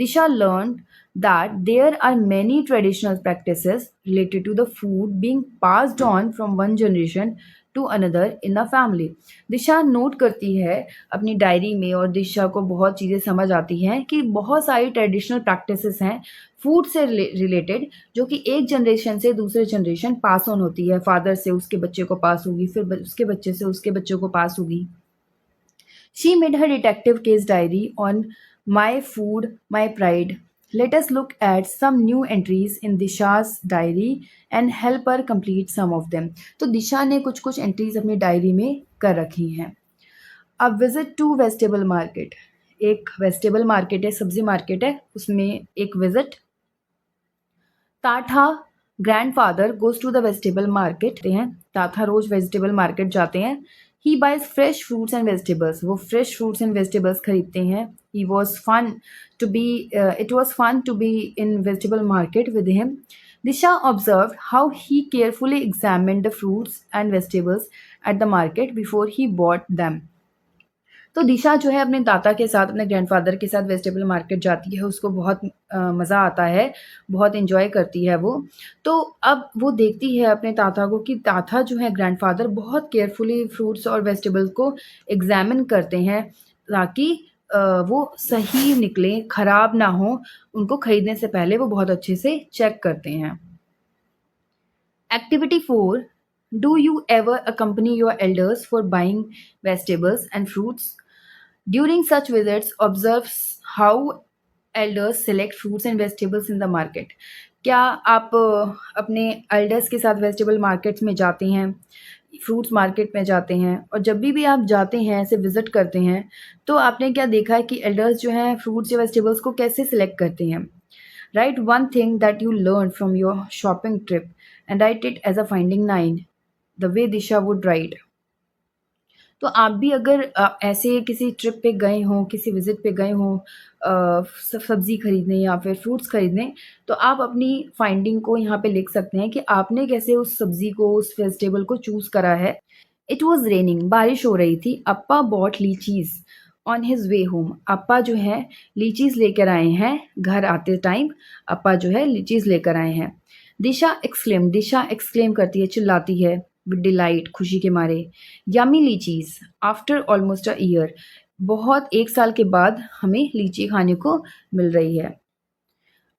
Disha learned that there are many traditional practices related to the food being passed on from one generation to another in the family. Disha note करती है अपनी diary में, और दिशा को बहुत चीज़ें समझ आती हैं कि बहुत सारी ट्रेडिशनल प्रैक्टिसेस हैं फूड से रिलेटेड, जो कि एक जनरेशन से दूसरे जनरेशन पास ऑन होती है। फादर से उसके बच्चे को पास होगी, फिर उसके बच्चे से उसके बच्चों को पास होगी। She made her detective case diary on My Food, My Pride. Let us look at some new entries in Disha's diary and help her complete some of them. तो दिशा ने कुछ कुछ एंट्रीज अपनी डायरी में कर रखी हैं। A visit to vegetable market. एक वेजिटेबल मार्केट है, सब्जी मार्केट है, उसमें एक visit. Thatha grandfather goes to the vegetable market हैं, ताठा रोज वेजिटेबल मार्केट जाते हैं। He buys fresh fruits and vegetables, वो फ्रेश फ्रूट्स एंड वेजिटेबल्स खरीदते हैं। He was fun to be it was fun to be in vegetable market with him. Disha observe how he carefully examine the fruits and vegetables at the market before he bought them. तो दिशा जो है अपने दादा के साथ, अपने grandfather के साथ वेजिटेबल मार्केट जाती है, उसको बहुत मज़ा आता है, बहुत एंजॉय करती है वो। तो अब वो देखती है अपने ताता को कि ताता जो है, ग्रैंडफादर, बहुत केयरफुली फ्रूट्स और वेजिटेबल्स को एग्जामिन करते हैं ताकि वो सही निकले, ख़राब ना हो। उनको खरीदने से पहले वो बहुत अच्छे से चेक करते हैं। Activity 4. Do you ever accompany your elders for buying vegetables and fruits? During such visits, observe how elders select fruits and vegetables in the market. क्या आप अपने एल्डर्स के साथ वेजिटेबल मार्केट्स में जाते हैं फ्रूट्स मार्केट में जाते हैं और जब भी आप जाते हैं ऐसे विज़िट करते हैं, तो आपने क्या देखा है कि एल्डर्स जो हैं फ्रूट्स या वेजिटेबल्स को कैसे सिलेक्ट करते हैं? Right one thing that you learn from your shopping trip and right it as a finding line, the way Disha would write. तो आप भी अगर ऐसे किसी ट्रिप पे गए हों, किसी विज़िट पे गए हों सब्ज़ी खरीदने या फिर फ्रूट्स खरीदने, तो आप अपनी फाइंडिंग को यहाँ पे लिख सकते हैं कि आपने कैसे उस सब्ज़ी को, उस वेजिटेबल को चूज़ करा है। इट वाज़ रेनिंग, बारिश हो रही थी। Appa bought lychees on his way home. Appa जो है लीचीज़ लेकर आए हैं, घर आते टाइम अप्पा जो है लीचीज़ लेकर आए हैं। दिशा एक्सक्लेम करती है, चिल्लाती है विद डिलाइट, खुशी के मारे। Yummy lychees after almost a year, बहुत 1 साल के बाद हमें लीची खाने को मिल रही है।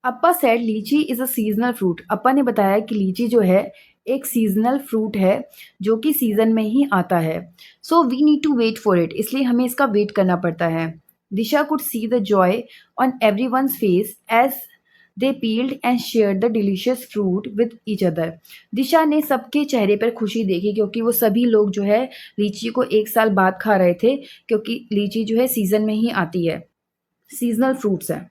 अप्पा सेड लीची इज़ अ सीज़नल फ्रूट। अप्पा ने बताया कि लीची जो है एक सीज़नल फ्रूट है जो कि सीज़न में ही आता है। So we need to wait for it, इसलिए हमें इसका वेट करना पड़ता है। Disha could see the joy on everyone's face as they peeled and shared the delicious fruit with each other. Disha ने सबके चेहरे पर खुशी देखी क्योंकि वो सभी लोग जो है लीची को 1 साल बाद खा रहे थे, क्योंकि लीची जो है सीज़न में ही आती है, सीज़नल फ्रूट्स हैं।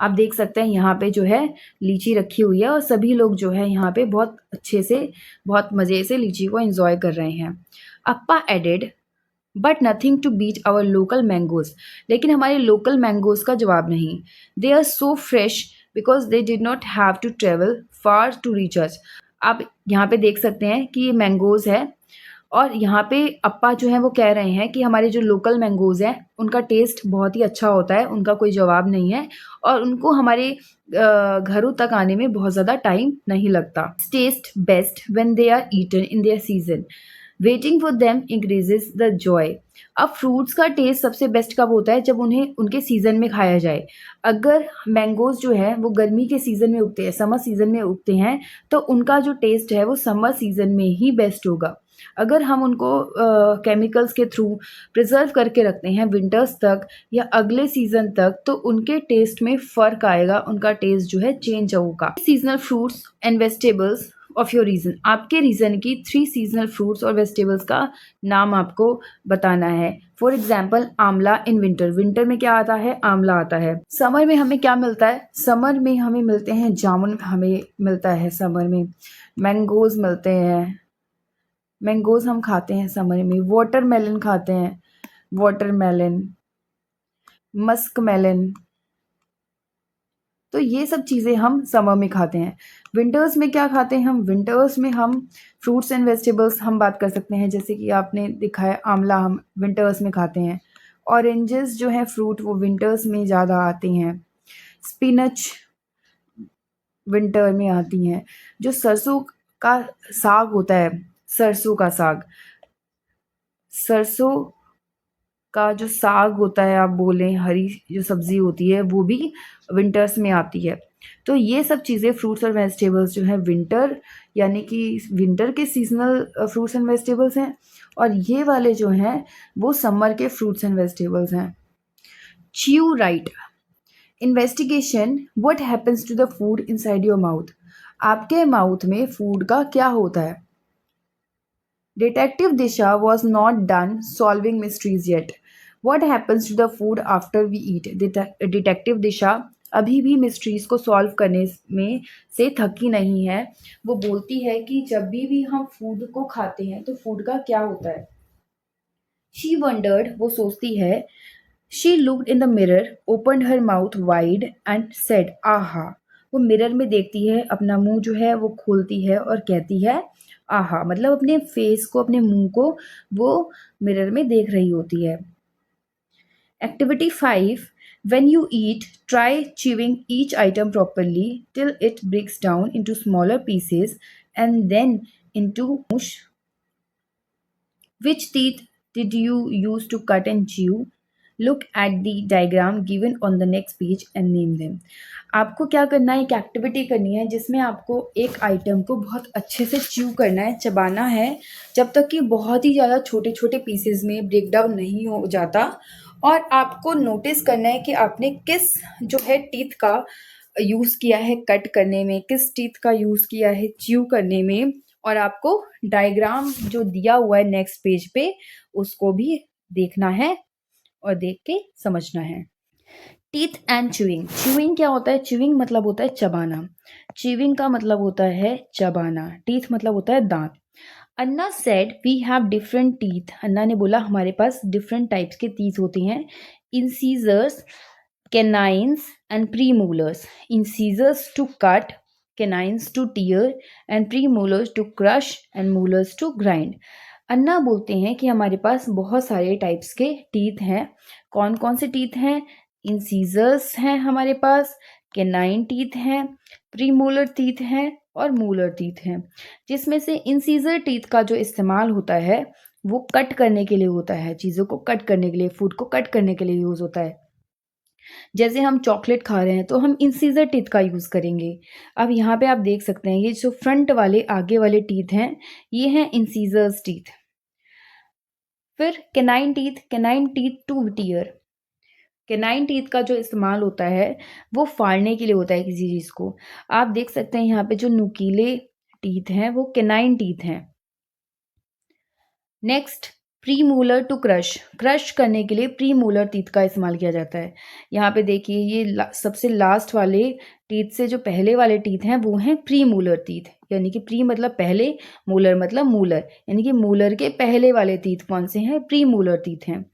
आप देख सकते हैं यहाँ पे जो है लीची रखी हुई है और सभी लोग जो है यहाँ पे बहुत अच्छे से, बहुत मज़े से लीची को एंजॉय कर रहे हैं। Appa added but nothing to beat our local mangoes, लेकिन हमारे लोकल मैंगोज का जवाब नहीं। They are so fresh because they did not have to travel far to reach us. आप यहाँ पे देख सकते हैं कि ये मैंगोज है और यहाँ पे अप्पा जो है वो कह रहे हैं कि हमारे जो लोकल मैंगोज़ हैं उनका टेस्ट बहुत ही अच्छा होता है, उनका कोई जवाब नहीं है और उनको हमारे घरों तक आने में बहुत ज़्यादा टाइम नहीं लगता। Taste best when they are eaten in their season, waiting for them increases the joy. अब फ्रूट्स का टेस्ट सबसे बेस्ट कब होता है? जब उन्हें उनके सीज़न में खाया जाए। अगर मैंगोज़ जो है वो गर्मी के सीज़न में उगते हैं, समर सीज़न में उगते हैं, तो उनका जो टेस्ट है वो समर सीज़न में ही बेस्ट होगा। अगर हम उनको केमिकल्स के थ्रू प्रिजर्व करके रखते हैं विंटर्स तक या अगले सीज़न तक, तो उनके टेस्ट में फ़र्क आएगा, उनका टेस्ट जो है चेंज होगा। Seasonal fruits and vegetables of your region, आपके रीजन की 3 सीज़नल फ्रूट्स और वेजिटेबल्स का नाम आपको बताना है। फॉर एग्जाम्पल आंवला इन विंटर, विंटर में क्या आता है? आंवला आता है। समर में हमें क्या मिलता है? समर में हमें मिलते हैं जामुन, हमें मिलता है समर में। मैंगोज़ मिलते हैं, मैंगोज़ हम खाते हैं समर में। वाटरमेलन खाते हैं, वाटरमेलन, मस्क मेलन, तो ये सब चीज़ें हम समर में खाते हैं। विंटर्स में क्या खाते हैं हम? विंटर्स में हम फ्रूट्स एंड वेजिटेबल्स हम बात कर सकते हैं, जैसे कि आपने देखा है आंवला हम विंटर्स में खाते हैं। ऑरेंजेस जो है फ्रूट वो विंटर्स में ज़्यादा आते हैं। स्पिनच विंटर में आती हैं। जो सरसों का साग होता है, सरसों का साग, सरसों का जो साग होता है, आप बोलें हरी जो सब्ज़ी होती है वो भी विंटर्स में आती है। तो ये सब चीज़ें फ्रूट्स और वेजिटेबल्स जो हैं विंटर, यानी कि विंटर के सीज़नल फ्रूट्स एंड वेजिटेबल्स हैं और ये वाले जो हैं वो समर के फ्रूट्स एंड वेजिटेबल्स हैं। Chew right, investigation what happens to the food inside your mouth, आपके माउथ में फूड का क्या होता है? Detective Disha was not done solving mysteries yet. What happens to the food after we eat? Detective Disha अभी भी mysteries को solve करने में से थकी नहीं है। वो बोलती है कि जब भी हम फूड को खाते हैं तो फूड का क्या होता है? She wondered, वो सोचती है। She looked in the mirror, opened her mouth wide and said, आहा। वो मिरर में देखती है, अपना मुंह जो है वो खोलती है और कहती है आहा, मतलब अपने फेस को, अपने मुंह को वो मिरर में देख रही होती है। Activity 5, when you eat, try chewing each item properly till it breaks down into smaller pieces and then into mush. Which teeth did you use to cut and chew? Look at the diagram given on the next page and name them. आपको क्या करना है? एक activity करनी है जिसमें आपको एक आइटम को बहुत अच्छे से च्यू करना है, चबाना है, जब तक कि बहुत ही ज़्यादा छोटे छोटे पीसेस में ब्रेक डाउन नहीं हो जाता। और आपको नोटिस करना है कि आपने किस जो है टीथ का यूज़ किया है कट करने में, किस टीथ का यूज़ किया है च्यू करने में, और आपको डायग्राम जो दिया हुआ है नेक्स्ट पेज पे उसको भी देखना है और देख के समझना है। Teeth and chewing. च्यूइंग क्या होता है? च्यूइंग मतलब होता है चबाना। च्यूइंग का मतलब होता है चबाना। टीथ मतलब होता है दांत। Anna said we have different teeth. Anna ने बोला हमारे पास डिफरेंट टाइप्स के टीथ होते हैं। Incisors, canines and premolars. Incisors to cut, canines to tear and premolars to crush and molars to grind. Anna बोलते हैं कि हमारे पास बहुत सारे टाइप्स के टीथ हैं। कौन कौन से टीथ हैं? इंसीजर्स हैं हमारे पास, कैनाइन टीथ हैं, प्रीमोलर टीथ हैं और मोलर टीथ हैं। जिसमें से इंसीजर टीथ का जो इस्तेमाल होता है वो कट करने के लिए होता है, चीज़ों को कट करने के लिए, फूड को कट करने के लिए यूज़ होता है। जैसे हम चॉकलेट खा रहे हैं तो हम इंसीजर टीथ का यूज़ करेंगे। अब यहाँ पे आप देख सकते हैं ये जो फ्रंट वाले आगे वाले टीथ हैं ये हैं इंसीजर्स टीथ। फिर canine teeth, canine teeth to tear. Canine teeth का जो इस्तेमाल होता है वो फाड़ने के लिए होता है किसी चीज़ को। आप देख सकते हैं यहाँ पे जो नुकीले टीथ हैं वो कैनाइन टीथ हैं। Next, premolar to crush. Crush करने के लिए प्रीमोलर टीथ का इस्तेमाल किया जाता है। यहाँ पे देखिए ये सबसे लास्ट वाले टीथ से जो पहले वाले टीथ हैं वो हैं प्रीमोलर टीथ। यानी कि प्री मतलब पहले, मोलर मतलब मूलर, यानी कि मूलर के पहले वाले टीथ कौन से हैं? प्रीमोलर टीथ हैं।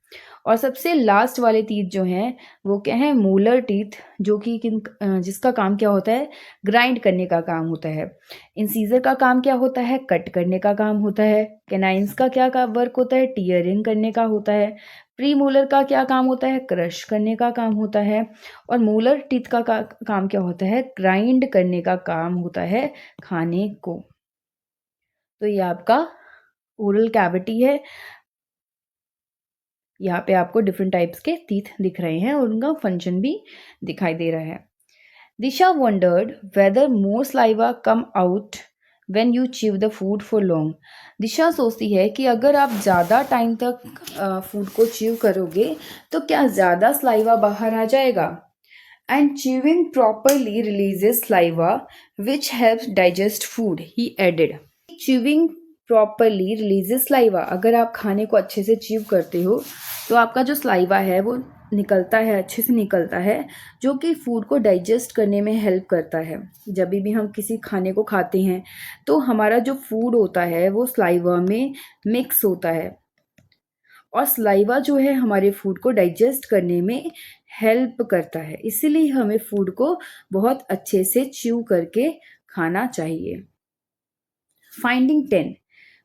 और सबसे लास्ट वाले टीथ जो हैं वो क्या हैं? मोलर टीथ, जो कि जिसका काम क्या होता है? ग्राइंड करने का काम होता है। इंसीजर का काम क्या होता है? कट करने का काम होता है। कैनाइंस का क्या वर्क होता है? टीयरिंग करने का होता है। प्री मोलर का क्या काम होता है? क्रश करने का काम होता है। और मोलर टीथ का काम क्या होता है? ग्राइंड करने का काम होता है खाने को। तो ये आपका ओरल कैविटी है। यहाँ पे आपको डिफरेंट टाइप्स के टीथ दिख रहे हैं और उनका फंक्शन भी दिखाई दे रहा है। Disha wondered whether more saliva come out when you chew the food for long। Disha सोचती है कि अगर आप ज़्यादा टाइम तक फूड को च्यू करोगे तो क्या ज़्यादा saliva बाहर आ जाएगा। And chewing properly releases saliva which helps digest food, he added। Chewing properly releases saliva। अगर आप खाने को अच्छे से च्यू करते हो तो आपका जो saliva है वो निकलता है, अच्छे से निकलता है, जो कि फूड को डाइजेस्ट करने में हेल्प करता है। जब भी हम किसी खाने को खाते हैं तो हमारा जो फूड होता है वो saliva में मिक्स होता है और saliva जो है हमारे फूड को डाइजेस्ट करने में हेल्प करता है। इसीलिए हमें फूड को बहुत अच्छे से च्यू करके खाना चाहिए। फाइंडिंग 10।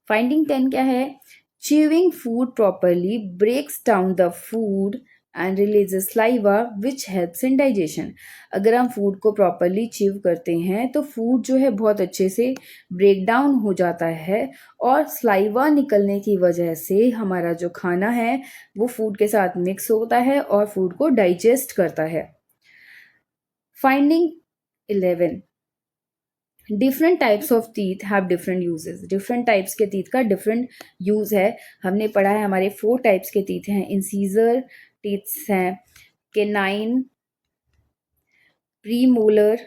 फाइंडिंग 10 क्या है? Chewing food properly breaks down the food and releases saliva which helps in digestion. अगर हम फूड को प्रॉपरली च्यू करते हैं तो फूड जो है बहुत अच्छे से ब्रेक डाउन हो जाता है और saliva निकलने की वजह से हमारा जो खाना है वो फूड के साथ मिक्स होता है और फूड को डाइजेस्ट करता है। Finding 11। Different types of teeth have different uses. Different types के टीथ का डिफरेंट यूज़ है। हमने पढ़ा है हमारे 4 टाइप्स के टीथ हैं। इंसीजर टीथ्स हैं, कैनाइन, प्रीमोलर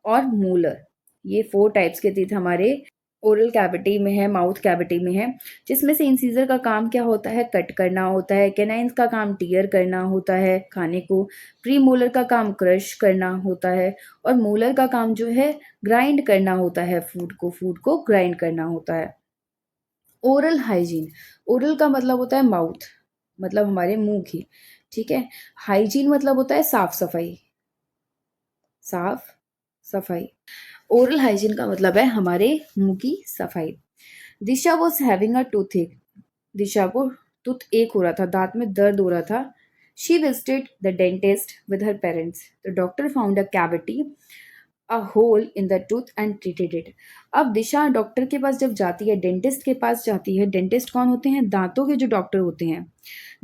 और मोलर। ये 4 टाइप्स के टीथ हमारे ओरल कैविटी में है, माउथ कैविटी में है। जिसमें से इंसीजर का काम क्या होता है? कट करना होता है। कैनाइन्स का काम टीयर करना होता है खाने को। प्री मोलर का काम क्रश करना होता है और मोलर का काम जो है ग्राइंड करना होता है, फूड को ग्राइंड करना होता है। Oral hygiene. ओरल का मतलब होता है माउथ, मतलब हमारे मुंह की, ठीक है। हाइजीन मतलब होता है साफ सफाई, साफ सफाई। ओरल हाइजीन का मतलब है हमारे मुंह की सफाई। दिशा वॉज हैविंग अ टूथ एक। दिशा को टूथ एक हो रहा था, दांत में दर्द हो रहा था। She visited the dentist with her parents. The doctor found a cavity, a hole in the tooth and treated it. अब दिशा डॉक्टर के पास जब जाती है, डेंटिस्ट के पास जाती है। डेंटिस्ट कौन होते हैं? दांतों के जो डॉक्टर होते हैं।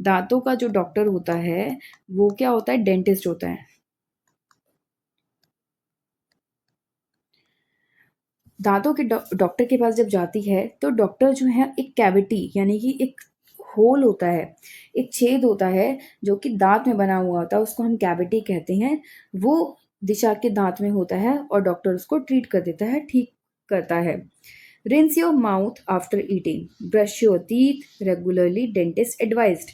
दांतों का जो डॉक्टर होता है वो क्या होता है? डेंटिस्ट होता है। दांतों के डॉक्टर के पास जब जाती है तो डॉक्टर जो है एक कैविटी यानी कि एक होल होता है, एक छेद होता है जो कि दांत में बना हुआ होता है, उसको हम कैविटी कहते हैं। वो दिशा के दांत में होता है और डॉक्टर उसको ट्रीट कर देता है, ठीक करता है। Rinse your mouth after eating, brush your teeth regularly, dentist advised,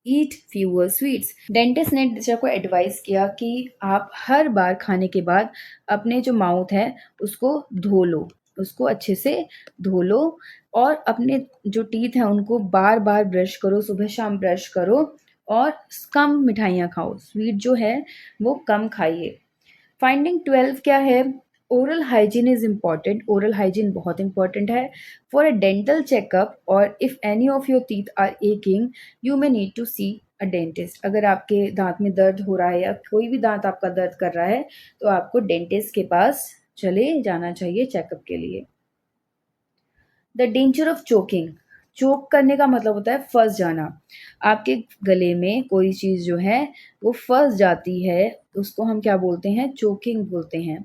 eat fewer sweets. Dentist ने दिशा को एडवाइस किया कि आप हर बार खाने के बाद अपने जो माउथ है उसको धो लो, उसको अच्छे से धो लो और अपने जो टीथ हैं उनको बार बार ब्रश करो, सुबह शाम ब्रश करो और कम मिठाइयाँ खाओ, स्वीट जो है वो कम खाइए। फाइंडिंग 12 क्या है? Oral hygiene is important. Oral hygiene बहुत इंपॉर्टेंट है फॉर अ डेंटल चेकअप और if any of your teeth are aching you may need to see a dentist. अगर आपके दांत में दर्द हो रहा है या कोई भी दांत आपका दर्द कर रहा है तो आपको डेंटिस्ट के पास चले जाना चाहिए चेकअप के लिए। द डेंजर ऑफ चोकिंग, चोक करने का मतलब होता है फंस जाना। आपके गले में कोई चीज़ जो है वो फंस जाती है, उसको हम क्या बोलते हैं? चोकिंग बोलते हैं।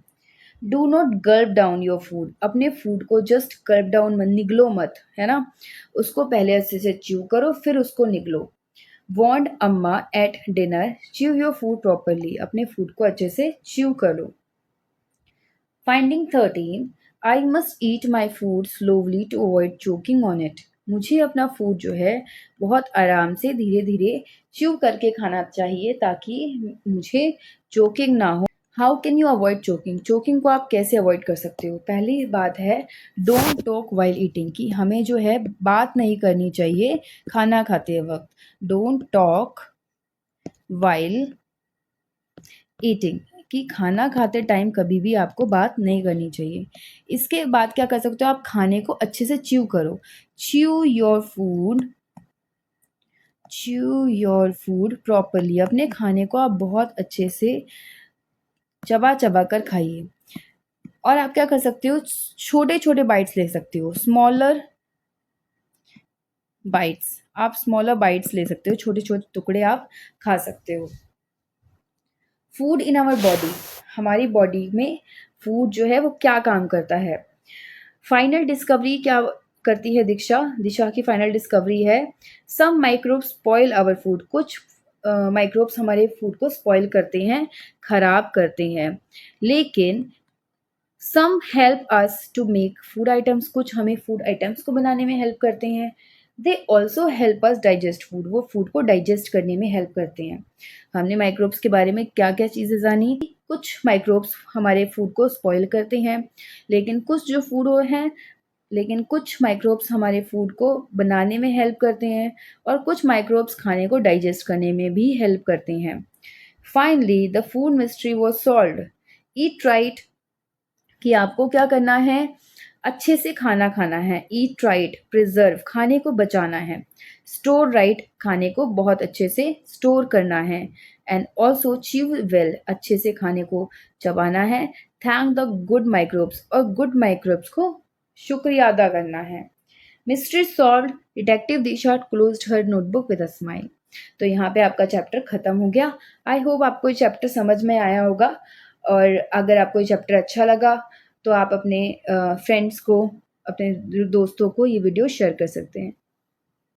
Do not Gulp down your food, अपने फूड को जस्ट गल्प डाउन मत, निगलो मत, है ना, उसको पहले अच्छे से च्यू करो फिर उसको निगलो। Want Amma at dinner, chew your food properly, अपने फूड को अच्छे से च्यू करो। Finding 13, I must eat my food slowly to avoid choking on it, मुझे अपना फूड जो है बहुत आराम से धीरे धीरे च्यू करके खाना चाहिए ताकि मुझे चोकिंग ना हो। How can you avoid choking, choking को आप कैसे अवॉइड कर सकते हो? पहली बात है डोंट टॉक वाइल ईटिंग, की हमें जो है बात नहीं करनी चाहिए खाना खाते वक्त। डोंट टॉक वाइल ईटिंग, कि खाना खाते टाइम कभी भी आपको बात नहीं करनी चाहिए। इसके बाद क्या कर सकते हो? आप खाने को अच्छे से च्यू करो। Chew your food, chew your food properly, अपने खाने को आप बहुत अच्छे से चबा चबा कर खाइए। और आप क्या कर सकते हो? छोटे छोटे बाइट्स ले सकते हो, स्मॉलर बाइट्स, आप स्मॉलर बाइट्स ले सकते हो, छोटे छोटे टुकड़े आप खा सकते हो। फूड इन आवर बॉडी, हमारी बॉडी में फूड जो है वो क्या काम करता है? फाइनल डिस्कवरी क्या करती है दिशा? दिशा की फाइनल डिस्कवरी है some microbes spoil our food, कुछ माइक्रोब्स हमारे फूड को स्पॉइल करते हैं, खराब करते हैं, लेकिन some help us to make food items, कुछ हमें फूड आइटम्स को बनाने में हेल्प करते हैं। They also help us digest food, वो फूड को डाइजेस्ट करने में हेल्प करते हैं। हमने माइक्रोब्स के बारे में क्या क्या चीज़ें जानी? कुछ माइक्रोब्स हमारे फूड को स्पॉइल करते हैं, लेकिन कुछ जो फूड हैं, लेकिन कुछ माइक्रोब्स हमारे फूड को बनाने में हेल्प करते हैं और कुछ माइक्रोब्स खाने को डाइजेस्ट करने में भी हेल्प करते हैं। Finally the food mystery was solved. Eat right, कि आपको क्या करना है? अच्छे से खाना खाना है। ईट राइट, प्रिजर्व, खाने को बचाना है। स्टोर राइट, खाने को बहुत अच्छे से स्टोर करना है। एंड ऑल्सो च्यू वेल, अच्छे से खाने को चबाना है। थैंक द गुड माइक्रोब्स, और गुड माइक्रोब्स को शुक्रिया अदा करना है। Mystery solve, detective Disha closed her notebook with a smile. तो यहाँ पे आपका चैप्टर खत्म हो गया। आई होप आपको ये चैप्टर समझ में आया होगा, और अगर आपको ये चैप्टर अच्छा लगा तो आप अपने फ्रेंड्स को, अपने दोस्तों को ये वीडियो शेयर कर सकते हैं।